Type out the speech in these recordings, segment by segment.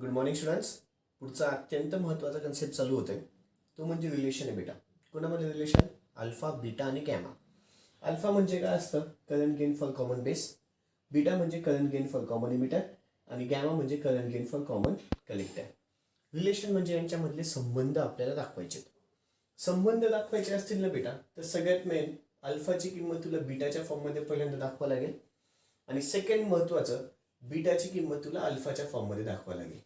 Good morning students. पुढचा अत्यंत महत्त्वाचा कन्सेप्ट चालू होतोय तो म्हणजे रिलेशन आहे बेटा. कोणामध्ये रिलेशन? अल्फा, बीटा आणि गॅमा. अल्फा म्हणजे काय असतं? Current gain for common base. Beta म्हणजे current gain for common emitter आणि गॅमा म्हणजे current gain for common collector. Relation म्हणजे यांच्यामधले संबंध आपल्याला दाखवायचे. संबंध दाखवायचे असतील ना बेटा तर सगळ्यात मेन अल्फाची किंमत तुला बीटाच्या फॉर्ममध्ये पहिल्यांदा दाखवा लागेल आणि सेकंड महत्त्वाचं बीटाची किंमत तुला अल्फाच्या फॉर्ममध्ये दाखवा लागेल.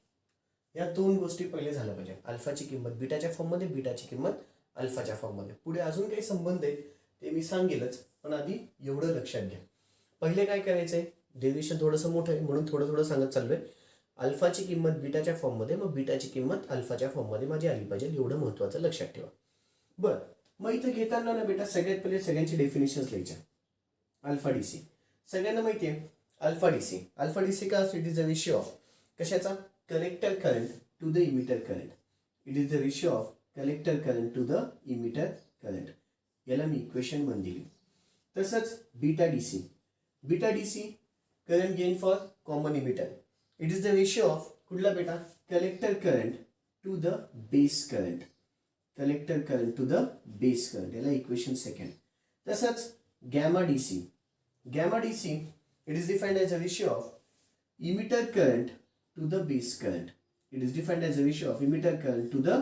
या दोन गोष्टी पहिले झाल्या पाहिजे. अल्फाची किंमत बीटाच्या फॉर्ममध्ये, बीटाची किंमत अल्फाच्या फॉर्ममध्ये. पुढे अजून काही संबंध आहे ते मी सांगेलच, पण आधी एवढं लक्षात घ्या. पहिले काय करायचंय, डेरिव्हेशन थोडंसं मोठं आहे म्हणून थोडं थोडं सांगत चाललोय. अल्फाची किंमत बीटाच्या फॉर्ममध्ये, मग बीटाची किंमत अल्फाच्या फॉर्ममध्ये माझी आली पाहिजे, एवढं महत्त्वाचं लक्षात ठेवा. बरं, मग इथं घेताना ना बेटा सगळ्यात पहिले सगळ्यांची डेफिनेशन्स लिहायच्या. अल्फा डीसी सगळ्यांना माहिती आहे. अल्फा डीसी का असतो? It is the ratio of कशाचा? Collector current to the emitter current. It is the ratio of collector current to the emitter current. याला मी इक्वेशन 1 दिली. तसंच beta DC current gain for common emitter. It is the ratio of कुठला बेटा? Collector current to the base current. Collector current to the base current. याला equation 2. तसंच gamma DC it is defined as a ratio of emitter current to the base current. It is defined as a ratio of emitter current to the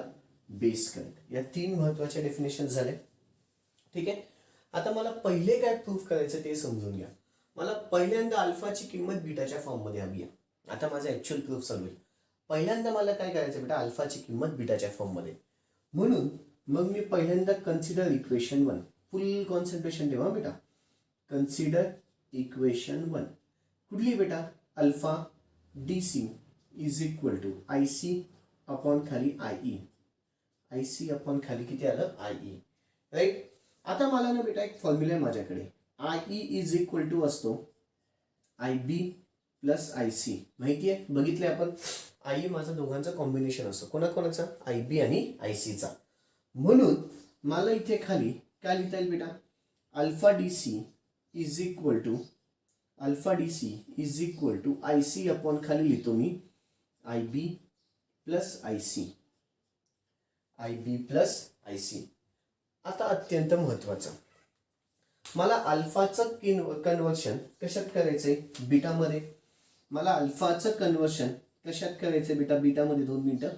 base current. या तीन महत्त्वाच्या definition झाले. ठीक आहे. आता मला पहिले काय प्रूफ करायचं ते समजून घ्या. मला पहिल्यांदा अल्फाची किंमत बीटाच्या फॉर्ममध्ये हवी आहे. आता माझा ऍक्च्युअल प्रूफ चालू आहे. पहिल्यांदा मला काय करायचं बेटा? अल्फाची किंमत बीटाच्या फॉर्ममध्ये. म्हणून मग मी पहिल्यांदा कन्सिडर इक्वेशन 1. फुल कॉन्सन्ट्रेशन ठेवा बेटा. कन्सिडर इक्वेशन 1 कुठली बेटा? Alpha DC is equal to I C upon खाली आय सी अपॉन खाली किती आलं? I right. आता मला ना बेटा एक फॉर्म्युला आहे माझ्याकडे. आय इज इक्वल टू असतो I B plus I C. माहिती आहे, बघितलंय आपण. आय माझा दोघांचा कॉम्बिनेशन असतो. कोणाचा? आय बी आणि आय सीचा. म्हणून मला इथे खाली काय लिहिता येईल बेटा? Alpha DC is equal to I C upon खाली लिहितो मी I B plus I C. आता अत्यंत महत्वाचं, मला अल्फाचं कन्वर्शन कशात करायचंय? बीटामध्ये. मला अल्फाचं कन्वर्शन कशात करायचंय बेटा? बीटामध्ये. 2 मिनिटं.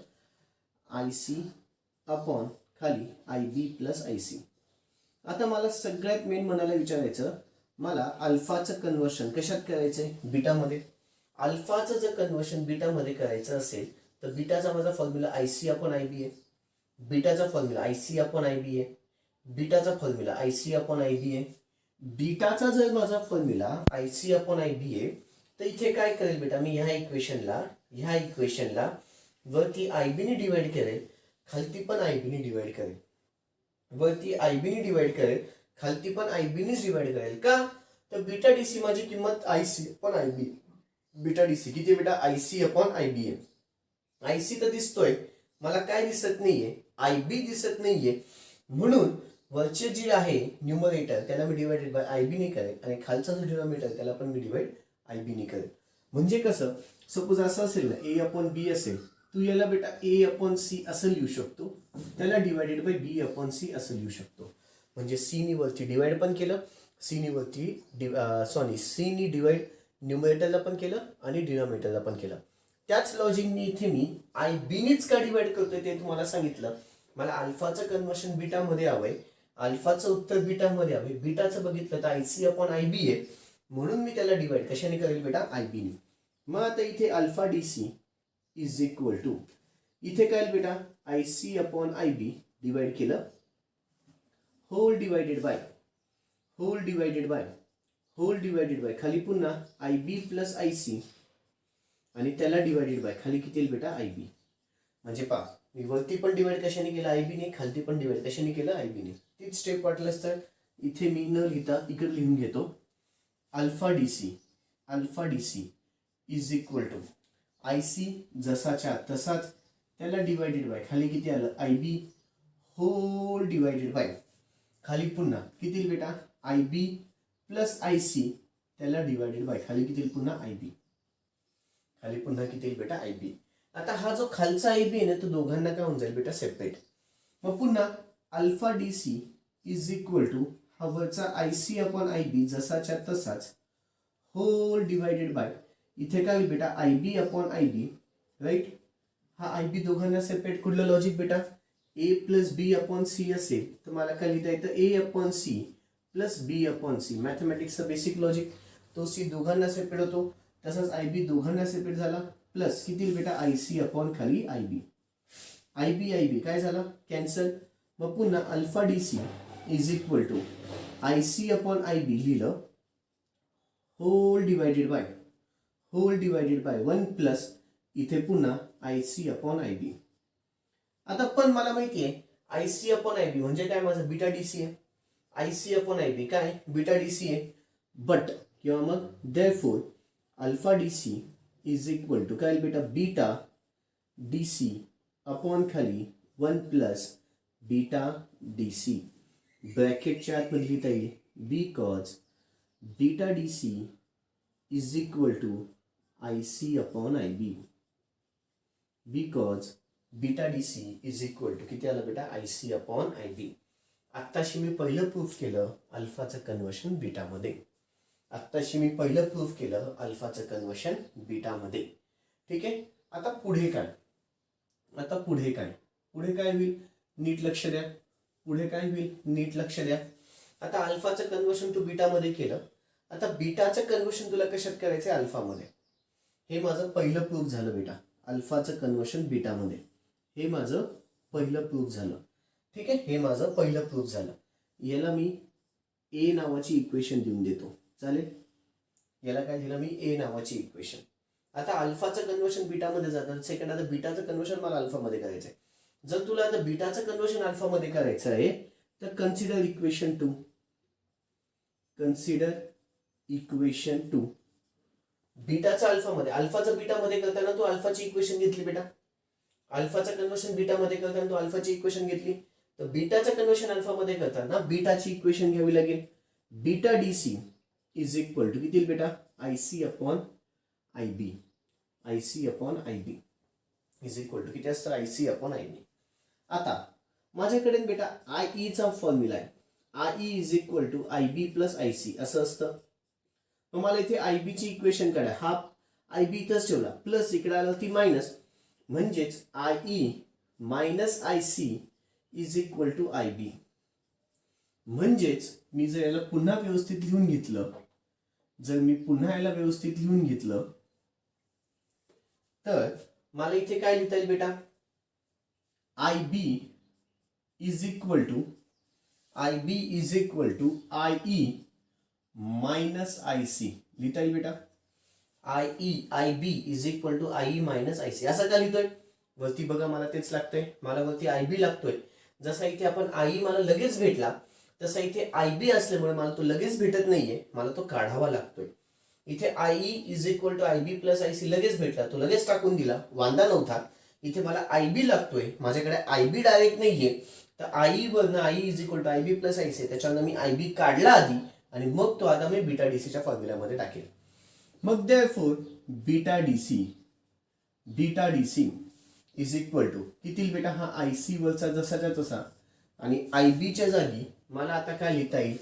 आय सी अपॉन खाली I B plus I C. आता मला सगळ्यात मेन म्हणायला विचारायचं, मला अल्फाचं कन्वर्शन कशात करायचंय? बीटामध्ये. अल्फाचं जर कन्वर्शन बीटामध्ये करायचं असेल तर बीटाचा माझा formula I C upon I B आहे. बीटाचा formula I C upon I B आहे. बीटाचा formula I C upon I B आहे. बीटाचा जर माझा formula I C upon I B आहे तर इथे काय करेल बेटा? मी ह्या इक्वेशनला वरती आय बीने डिवाइड करेल, खालती पण आय बीने डिवाइड करेल. वरती आय बीने डिवाइड करेल, खालती पण आय बीनेच डिवाइड करेल. का? तर बीटा डीसी माझी किंमत I C upon I B. Beta DC किती बेटा? I C upon I B आहे. आय सी तर दिसतोय, मला काय दिसत नाहीये? आय बी दिसत नाहीये. म्हणून वरचे जे आहे न्यूमरेटर त्याला मी डिवाइडेड बाय आय बी ने करेल आणि खालचा जो डिनॉमिनेटर त्याला पण मी डिवाइड आय बी ने करेल. म्हणजे कसं, सपोज असं असेल ना, ए अपॉन बी असेल, तू याला बेटा ए अपॉन सी असं लिहू शकतो, त्याला divided by B upon C असं लिहू शकतो. म्हणजे सीनी वरती डिवाइड पण केलं, सीनी डिवाइड न्यूमरेटरला पण केलं आणि डिनॉमिनेटरला पण केलं. त्याच लॉजिकनी इथे मी आय बीनीच का डिवाइड करतोय ते तुम्हाला सांगितलं. मला अल्फाचं कन्वर्शन बीटामध्ये हवंय, अल्फाचं उत्तर बीटामध्ये हवंय. बीटाचं बघितलं तर I C upon I B आहे, म्हणून मी त्याला डिवाइड कशाने करेल बेटा? आय बीने. मग आता इथे alpha D C is equal to, इथे काय बेटा? I C upon I B divide केलं, होल डिवाइडेड बाय खाली पुन्हा I B plus I C आणि त्याला डिवाइडेड बाय खाली किती येईल बेटा? I B. म्हणजे पहा, मी वरती पण डिवाइड कशाने केलं? आय बीने. खालती पण डिवाइड कशाने केलं? आय बीने. तीच स्टेप वाटलंच तर इथे मी न लिहिता इकडे लिहून घेतो. Alpha DC is equal to I C जसाच्या तसाच, त्याला डिवाइडेड बाय खाली किती आलं? I B whole divided by खाली पुन्हा किती येईल बेटा? I B plus I C त्याला डिवाइडेड बाय खाली किती येईल? पुन्हा आय बी. खाली पुन्हा किती येईल बेटा? I B. आता हा जो खालचा आय बी आहे ना तो दोघांना काय होऊन जाईल बेटा सेपरेट. मग पुन्हा alpha D C is equal to हा वरचा I C upon I B जसाच्या तसाच होल डिवायडेड बाय इथे काय होईल बेटा I B upon I B right. हा आय बी दोघांना सेपरेट. कुठलं लॉजिक बेटा A plus B upon C असेल तर मला काय लिहिता येतं A upon C plus B upon C. मॅथमॅटिक्सचं बेसिक लॉजिक. तो सी दोघांना सेपरेट होतो तसंच आय बी दोघांना सेपरेट झाला प्लस किती बेटा आय सी अपॉन खाली आय बी. आय बी काय झाला कॅन्सल. मग पुन्हा alpha D C is equal to I C upon I B लिहिलं होल डिवायडेड बाय 1 प्लस इथे पुन्हा I C upon I B. आता पण मला माहिती आहे I C upon I B म्हणजे काय माझं बीटा डी सी आहे. I C upon I B काय बीटा डी सी आहे. बट किंवा मग therefore alpha D C is equal to काय बेटा बीटा डी सी अपॉन खाली 1 प्लस बीटा डी सी. ब्रॅकेटच्या आतमध्ये लिहिता येईल because beta D C is equal to I C upon I B. Because beta D C is equal to किती आलं बेटा I C upon I B. आत्ताशी मी पहिलं प्रूफ केलं अल्फाचं कन्वर्शन बीटामध्ये. ठीक आहे. आता पुढे काय होईल नीट लक्ष द्या. आता अल्फाचं कन्वर्शन तू बीटामध्ये केलं. आता बीटाचं कन्वर्शन तुला कशात करायचंय अल्फामध्ये. हे माझं पहिलं प्रूफ झालं बेटा. अल्फाचं कन्वर्शन बीटामध्ये हे माझं पहिलं प्रूफ झालं. ठीक आहे. हे माझं पहिलं प्रूफ झालं. याला मी ए नावाची इक्वेशन देऊन देतो चालेल. याला काय दिलं मी ए नावाची इक्वेशन. आता अल्फाचं कन्वर्शन बीटामध्ये जातं सेकंड. आता बीटाचं कन्वर्शन मला अल्फामध्ये करायचंय. जर तुला आता बीटाचं कन्वर्शन अल्फामध्ये करायचं आहे तर कन्सिडर इक्वेशन 2 बीटाचा अल्फामध्ये. अल्फाचं बीटामध्ये करताना तू अल्फाची इक्वेशन घेतली बेटा. अल्फाचं कन्वर्शन बीटामध्ये करताना तू अल्फाची इक्वेशन घेतली. तर बीटाचं कन्वर्शन अल्फामध्ये करताना बीटाची इक्वेशन घ्यावी लागेल. Beta D C is equal to किती बेटा I C upon I B. Is equal to किती असतं I C upon I B. आता माझ्याकडे बेटा आय ईचा फॉर्म्युला आहे. I E is equal to I B plus I C असं असतं. मग मला इथे आय बीची इक्वेशन काढा. हा आय बी इथंच ठेवला प्लस इकडे आलं ती मायनस म्हणजेच I E minus I C is equal to I B. म्हणजेच मी जर याला पुन्हा व्यवस्थित लिहून घेतलं तर मला इथे काय लिहिता येईल बेटा I B is equal to I E minus I C लिहिता येईल बेटा. I B is equal to I E minus I C. असं का लिहितोय वरती बघा मला तेच लागतंय. मला वरती आय बी लागतोय. जसा इथे आपण आई मला लगेच भेटला तसा इथे आय बी असल्यामुळे मला तो लगेच भेटत नाहीये. मला तो काढावा लागतोय. इथे I E is equal to I B plus I C लगेच भेटला. तो लगेच टाकून दिला वांदा नव्हता. इथे मला आय बी लागतोय. माझ्याकडे आय बी डायरेक्ट नाहीये. तर आई वरनं I is equal to I B plus I C त्याच्यानं मी आय बी काढला आधी आणि मग तो आता मी बीटा डी सीच्या फॉर्म्युल्यामध्ये टाकेल. मग therefore beta D C is equal to किती बेटा हा आय सी वरचा जसाच्या तसा आणि आय बीच्या जागी मला आता काय लिहिता येईल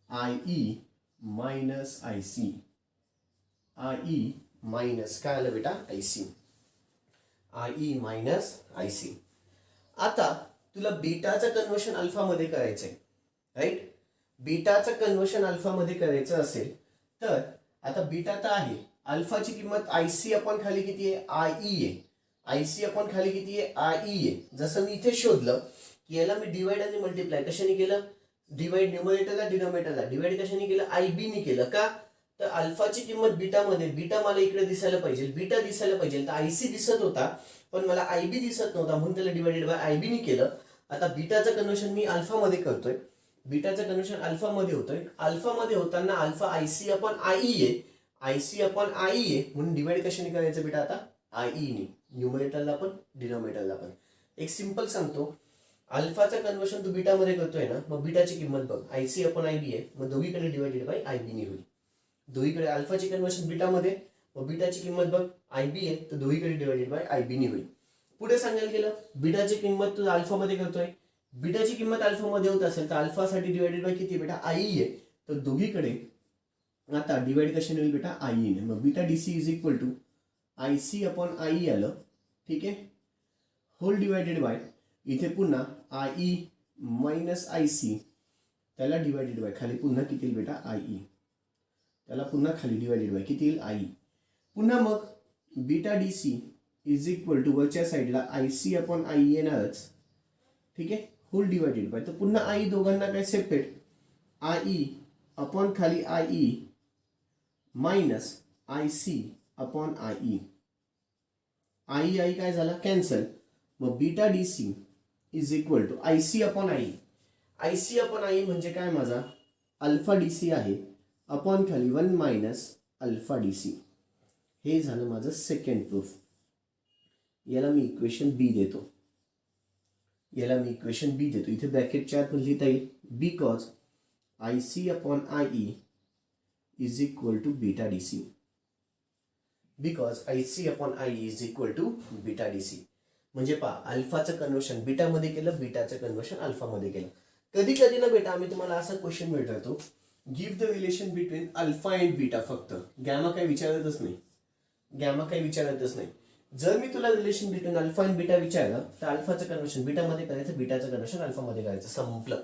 I E minus I C. I E minus काय आलं बेटा I C. I E minus I C. आता तुला बीटाचं कन्वर्शन अल्फामध्ये करायचंय राईट. बीटाचं कन्वर्शन अल्फामध्ये करायचं असेल तर आता बीटा तर आहे. अल्फाची किंमत आय सी अपॉन खाली किती आहे आय ई आहे. आय सी अपॉन खाली किती आहे आय ई आहे. जसं मी इथे शोधलं की याला मी डिवाइड आणि मल्टिप्लाय कशाने केलं. डिवाइड न्यूमरेटरला डिनॉमिनेटरला डिवाइड कशाने केलं आय बी ने केलं. का तर अल्फाची किंमत बीटामध्ये बीटा मला इकडे दिसायला पाहिजे बीटा दिसायला पाहिजे. तर आय सी दिसत होता पण मला आय बी दिसत नव्हता म्हणून त्याला डिवाइडेड बाय आय बी ने केलं. आता बीटाचं कन्वर्शन मी अल्फामध्ये करतोय. बीटाचं कन्वर्शन अल्फामध्ये होतोय. अल्फामध्ये होताना alpha I C upon I E आहे. I C upon I E आहे म्हणून डिवाइड कशाने करायचं बेटा आता आय ई ने. न्यूमरेटरला पण डिनॉमिनेटरला पण. एक सिंपल सांगतो अल्फाचं कन्वर्शन तू बीटामध्ये करतोय ना मग बीटाची किंमत बघ I C upon I B आहे. मग दोघीकडे डिवाइडेड बाय आय बी ने होईल. दोघीकडे अल्फाची कन्वर्शन बीटामध्ये मग बीटाची किंमत बघ आय बी आहे, तर दोन्हीकडे डिवायडेड बाय आय बी ने होईल. पुढे सांगायला गेलं बीटाची किंमत तू अल्फा मध्ये करतोय, बीटाची किंमत अल्फा मध्ये होत असेल तर अल्फासाठी डिवायडेड बाय किती बेटा आई आहे, तर दोघीकडे आता डिवाइड कशाने होईल बेटा आई ने. मग beta D C is equal to I C upon I आलं, ठीक आहे, होल डिवायडेड बाय इथे पुन्हा आई मायनस आय सी त्याला डिवायडेड बाय खाली पुन्हा किती येईल बेटा आय ई, त्याला पुन्हा खाली डिवायडेड बाय किती येईल आई. पुन्हा मग beta D C is equal to वरच्या साईडला आय सी अपॉन आई येणारच, ठीक आहे, होल डिवायडेड बाय, तर पुन्हा आई दोघांना काय सेपरेट आय ई अपॉन खाली I E minus I C upon I E. I I काय झाला कॅन्सल. मग beta D C is equal to I C upon I, I C upon I म्हणजे काय माझा अल्फा डी सी आहे upon खाली 1 minus alpha D C. हे झालं माझं सेकंड प्रूफ. याला मी इक्वेशन बी देतो, याला मी इक्वेशन बी देतो. इथे ब्रॅकेटच्या आत लिहिता येईल because I C upon I E is equal to beta D C, because I C upon I is equal to beta D C. म्हणजे पहा अल्फाचं कन्वर्शन बीटामध्ये केलं, बीटाचं कन्वर्शन अल्फामध्ये केलं. कधी कधी ना बेटा आम्ही तुम्हाला असा क्वेश्चन मिळतो give the relation between alpha and beta, फक्त गॅमा काही विचारतच नाही, गॅमा काही विचारतच नाही. जर मी तुला relation between alpha and beta विचारलं तर अल्फाचं कन्वर्शन बीटामध्ये करायचं, बीटाचं कन्वर्शन अल्फामध्ये करायचं, संपलं.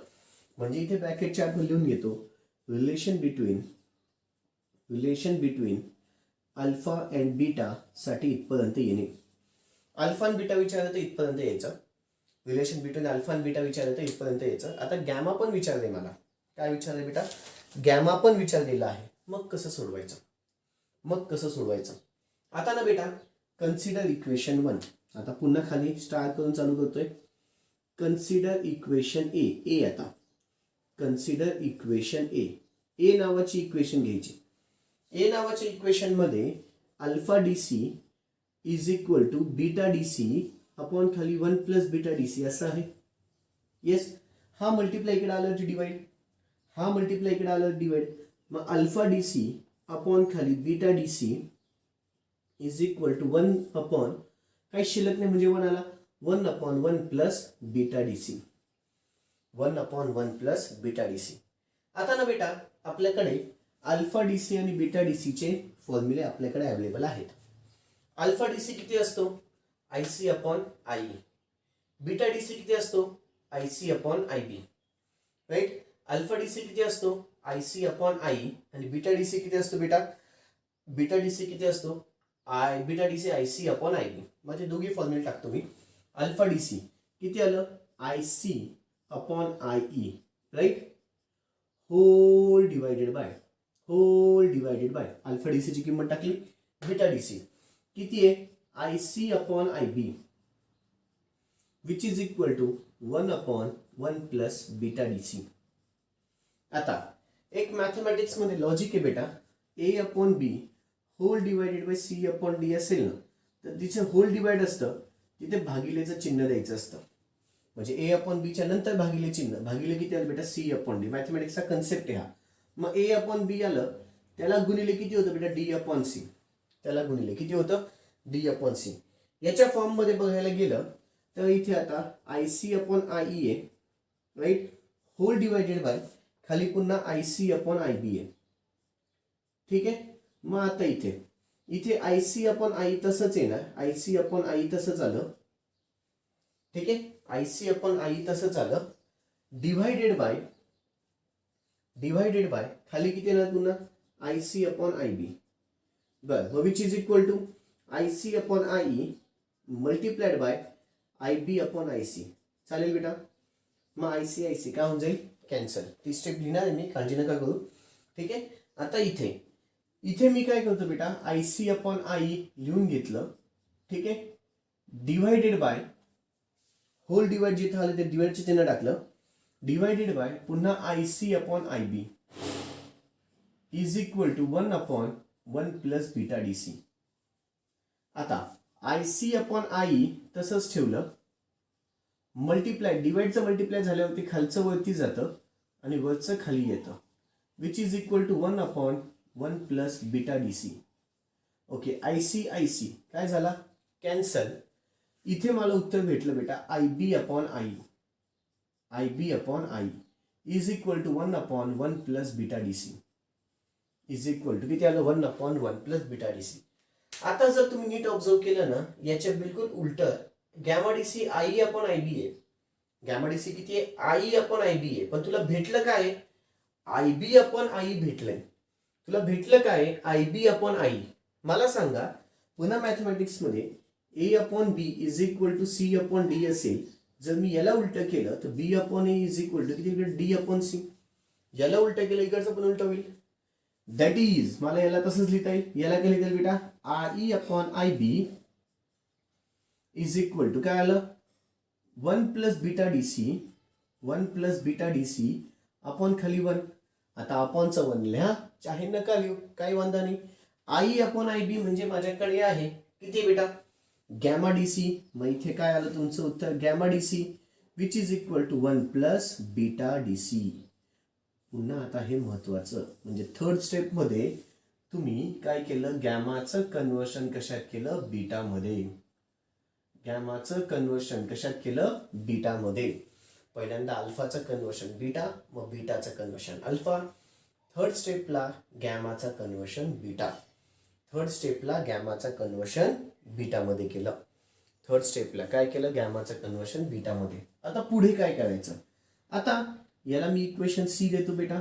म्हणजे इथे ब्रॅकेटच्या आत लिहून घेतो relation between alpha and beta साठी इथपर्यंत येणे. अल्फा अँड बीटा विचारलं तर इथपर्यंत यायचं, relation between alpha and beta विचारलं तर इथपर्यंत यायचं. आता गॅमा पण विचारले मला, काय विचारले बेटा गॅमा पण विचारलेला आहे. मग कसं सोडवायचं, मग कसं सोडवायचं. आता ना बेटा कन्सिडर इक्वेशन 1, आता पुन्हा खाली स्टार करून चालू करतोय. कन्सिडर इक्वेशन ए, आता कन्सिडर इक्वेशन ए नावाची इक्वेशन घ्यायची. ए नावाच्या इक्वेशन मध्ये alpha D C is equal to beta D C upon खाली 1 प्लस बीटा डी सी असं आहे. येस, हा मल्टिप्लाय इकडे आलं डिवाइड, हा मल्टिप्लाय इकडे आलं डिवाइड. मग अल्फा डी सी अपॉन खाली beta D C is equal to 1 upon काही शिल्लक नाही म्हणजे 1 आला, 1 upon 1 plus beta D C, 1 upon 1 plus beta D C. आता ना बेटा आपल्याकडे अल्फा डी सी आणि बीटा डी सी चे फॉर्म्युले आपल्याकडे अवेलेबल आहेत. अल्फा डी सी किती असतो I C upon I, beta D C किती असतो I C upon I B, right. Alpha D C किती असतो आय सी अपॉन आई आणि बीटा डी सी किती असतो बेटा, बीटा डी सी किती असतो beta D C I C upon I B. मग ते दोघी फॉर्म्युले टाकतो मी. अल्फा डी सी किती आलं I C upon I E, right, whole divided by alpha D C ची किंमत टाकली, बीटा डी सी किती आहे I C upon I B which is equal to 1 upon 1 plus beta D C. आता एक mathematics मध्ये लॉजिक आहे बेटा, A upon B whole divided by C upon D असेल ना तर तिथे होल डिवाइड असतं, तिथे भागिलेचं चिन्ह द्यायचं असतं. म्हणजे ए अपॉन बीच्या नंतर भागिले चिन्ह, भागिले किती आलं बेटा सी अपॉन डी, मॅथमॅटिक्सचा कन्सेप्ट आहे हा. मग ए अपॉन बी आलं त्याला गुणिले किती होतं बेटा डी अपॉन सी, त्याला गुणिले किती होतं डी अपॉन सी. याच्या फॉर्म मध्ये बघायला गेलं तर इथे आता I C upon I E आहे, राईट, होल डिवायडेड बाय खाली पुन्हा I C upon I B आहे, ठीक आहे. मग आता इथे आय सी अपॉन आई तसंच येणार, आय सी अपॉन आई तसंच आलं, ठीक आहे, आय सी अपॉन आई तसंच आलं, डिवायडेड बाय खाली किती येणार पुन्हा I C upon I B. बरं, मग which is equal to I C upon I E multiplied by I B upon I C. चालेल बेटा. मग आय सी काय होऊन जाईल कॅन्सल. ती स्टेप लिहिणार आहे मी, काळजी नका करू, ठीक आहे. आता इथे मी काय करतो बेटा आय सी अपॉन आई लिहून घेतलं, ठीक आहे, डिवायडेड बाय होल डिवाइड जिथे आलं ते डिवाइडचे चिन्ह टाकलं, डिवायडेड बाय पुन्हा I C upon I B is equal to 1 upon 1 plus beta D C. आता आय सी अपॉन आई तसंच ठेवलं, मल्टिप्लाय डिवाइडचं मल्टिप्लाय झाल्यावरती खालचं वरती जातं आणि वरचं खाली येतं, which is equal to 1 upon 1 plus beta D C. Okay, IC काय झाला, कॅन्सल. इथे मला उत्तर भेटलं बेटा IB upon I is equal to 1/1 plus beta DC is equal to किती आलं, 1/1 प्लस बीटा DC. आता जर तुम्ही नीट ऑब्झर्व केलं ना, याच्या बिलकुल उलट गॅमा DC आई अपॉन IB आहे. गॅमा DC किती आहे, आई अपॉन IB आहे. पण तुला भेटलं काय, IB अपॉन आई भेटलंय. तुला भेटलं काय, IB अपॉन आई. मला सांगा पुन्हा मॅथमॅटिक्स मध्ये A upon B is equal to C upon D असेल, जर मी याला उलट केलं तर B upon A is equal to किती, D अपॉन C. याला उलट केलं इकडचं पण उलट होईल. दॅट इज, मला याला तसंच लिहिता येईल. याला काय लिहिता येईल बेटा, IE upon IB is equal to काय आलं, 1 प्लस बीटा DC अपॉन खाली 1. आता अपॉनचा 1 लिहा, चाहे नका लिहू, काही वांधा नाही. आई अपॉन IB म्हणजे माझ्याकडे आहे किती बेटा, गॅमा DC. मग इथे काय आलं तुमचं उत्तर, gamma DC which is equal to 1 plus beta DC. पुन्हा आता हे महत्वाचं म्हणजे थर्ड स्टेप मध्ये तुम्ही काय केलं, गॅमाचं कन्वर्शन कशात केलं, बीटामध्ये. गॅमाचं कन्वर्शन कशात केलं, बीटामध्ये. पहिल्यांदा अल्फाचं कन्वर्शन बीटा, मग बीटाचं कन्वर्शन अल्फा. थर्ड स्टेपला गॅमाचं कन्वर्शन बीटा. थर्ड स्टेपला गॅमाचं कन्वर्शन बीटामध्ये केलं. थर्ड स्टेपला काय केलं, गॅमाचं कन्वर्शन बीटामध्ये. आता पुढे काय करायचं, आता याला मी इक्वेशन C देतो बेटा,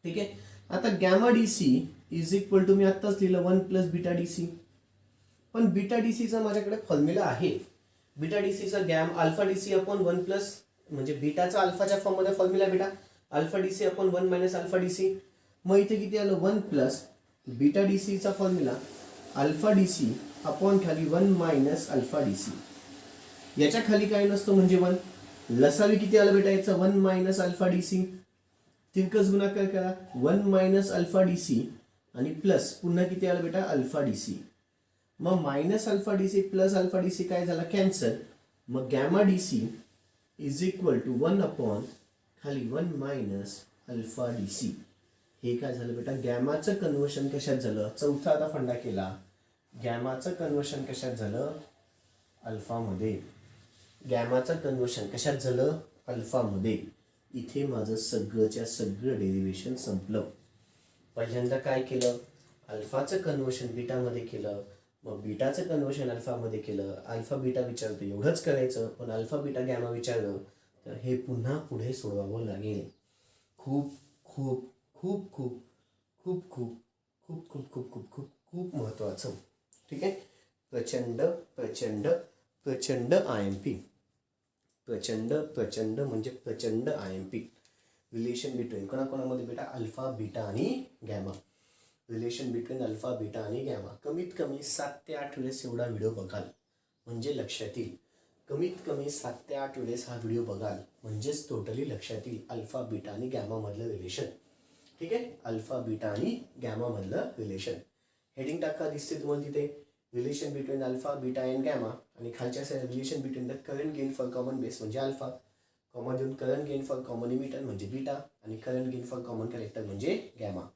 ठीक आहे. आता gamma DC is equal to, मी आत्ताच लिहिलं 1 प्लस बीटा DC. पण बीटा DCचा माझ्याकडे फॉर्म्युला आहे. बीटा DCचा अल्फा DC अपॉन 1 प्लस, म्हणजे बीटाचा अल्फाच्या फॉर्ममध्ये फॉर्म्युला बेटा, alpha DC upon 1 minus alpha DC. मग इथे किती आलं, 1 प्लस बीटा DCचा फॉर्म्युला अल्फा DC अपॉन खाली 1 मायनस अल्फा DC. याच्या खाली काय नसतं म्हणजे 1. लसावी किती आलं बेटा याचा, 1 मायनस अल्फा DC. तिरकस गुणाकार करा, 1 मायनस अल्फा DC आणि प्लस पुन्हा किती आलं बेटा, अल्फा DC. मग minus alpha DC plus alpha DC काय झाला, कॅन्सल. मग gamma DC is equal to 1 upon खाली 1 मायनस अल्फा DC. हे काय झालं बेटा, गॅमाचं कन्वर्शन कशात झालं, चौथा आता फंडा केला. गॅमाचं कन्वर्शन कशात झालं, अल्फामध्ये. गॅमाचं कन्वर्शन कशात झालं, अल्फामध्ये. इथे माझं सगळंच्या सगळं डेरिव्हेशन संपलं. पहिल्यांदा काय केलं, अल्फाचं कन्वर्शन बीटामध्ये केलं, मग बीटाचं कन्वर्शन अल्फामध्ये केलं. अल्फा बीटा विचारतो एवढंच करायचं, पण अल्फा बीटा गॅमा विचारलं तर हे पुन्हा पुढे सोडवावं लागेल. खूप खूप खूप खूप खूप खूप खूप खूप खूप खूप खूप खूप महत्त्वाचं, ठीक आहे. प्रचंड प्रचंड प्रचंड IMP. प्रचंड म्हणजे प्रचंड IMP. रिलेशन बिटवीन कोणाकोणामध्ये बेटा, अल्फा बीटा आणि gamma. Relation between alpha beta आणि गॅमा. कमीत कमी 7 ते 8 वेळेस एवढा व्हिडिओ बघाल म्हणजे लक्षात येईल. कमीत कमी 7 ते 8 वेळेस हा व्हिडिओ बघाल म्हणजेच टोटली लक्षात येईल अल्फा बीटा आणि गॅमा मधलं रिलेशन, ठीक आहे. अल्फा बीटा आणि गॅमा मधलं रिलेशन. हेडिंग टाका, दिसते तुम्हाला तिथे, relation between alpha beta and gamma. आणि खालच्या side relation between the current gain for common base म्हणजे अल्फा, कॉमन देऊन current gain for common emitter म्हणजे बीटा, आणि current gain for common collector म्हणजे गॅमा.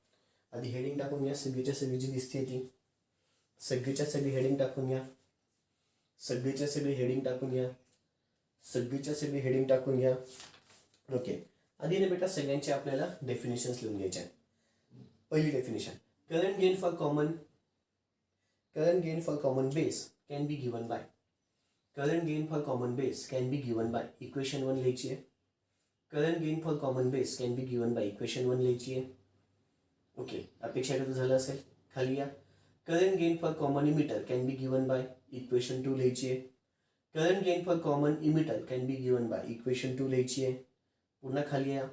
आधी हेडिंग टाकून घ्या, सगळीच्या सगळी जी दिसते ती सगळीच्या सगळी हेडिंग टाकून घ्या. सगळीच्या सगळी हेडिंग टाकून घ्या. सगळीच्या सगळी हेडिंग टाकून घ्या. ओके, आधी ना बेटा सगळ्यांचे आपल्याला डेफिनेशन्स लिहून घ्यायचे आहेत. पहिली definition, current gain for common base can be given by. Current gain for common base can be given by equation 1 लिहायची आहे. Current gain for common base can be given by equation 1 लिहायची आहे. Okay, अपेक्षा करत झालं असेल, खाली या. Current gain for common emitter can be given by equation 2 लिहायची आहे. Current gain for common emitter can be given by equation 2 लिहायची आहे. पुन्हा खाली या.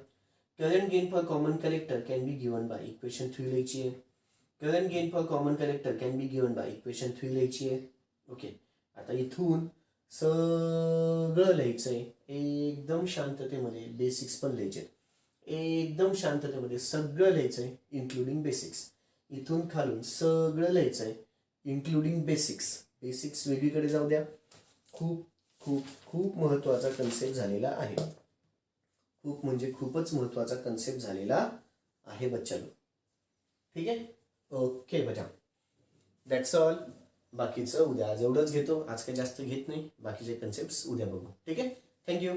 Current gain for common collector can be given by equation 3 लिहायची आहे. Current gain for common collector can be given by equation 3 लिहायची आहे. ओके, आता इथून सगळं लिहायचंय एकदम शांततेमध्ये. बेसिक्स पण लिहायचे एकदम शांततेमध्ये, सगळं लिहायचंय इन्क्लुडिंग बेसिक्स. इथून खालून सगळं लिहायचंय इन्क्लुडिंग बेसिक्स. बेसिक्स वेगळीकडे जाऊ द्या. खूप खूप खूप महत्त्वाचा कन्सेप्ट झालेला आहे. खूप म्हणजे खूपच महत्त्वाचा कन्सेप्ट झालेला आहे बच्चांनो, ठीक आहे. ओके बच्चा, दॅट्स ऑल. बाकीचं उद्या, आज एवढंच घेतो, आज काही जास्त घेत नाही, बाकीचे कन्सेप्ट उद्या बघू. ठीक आहे, थँक्यू.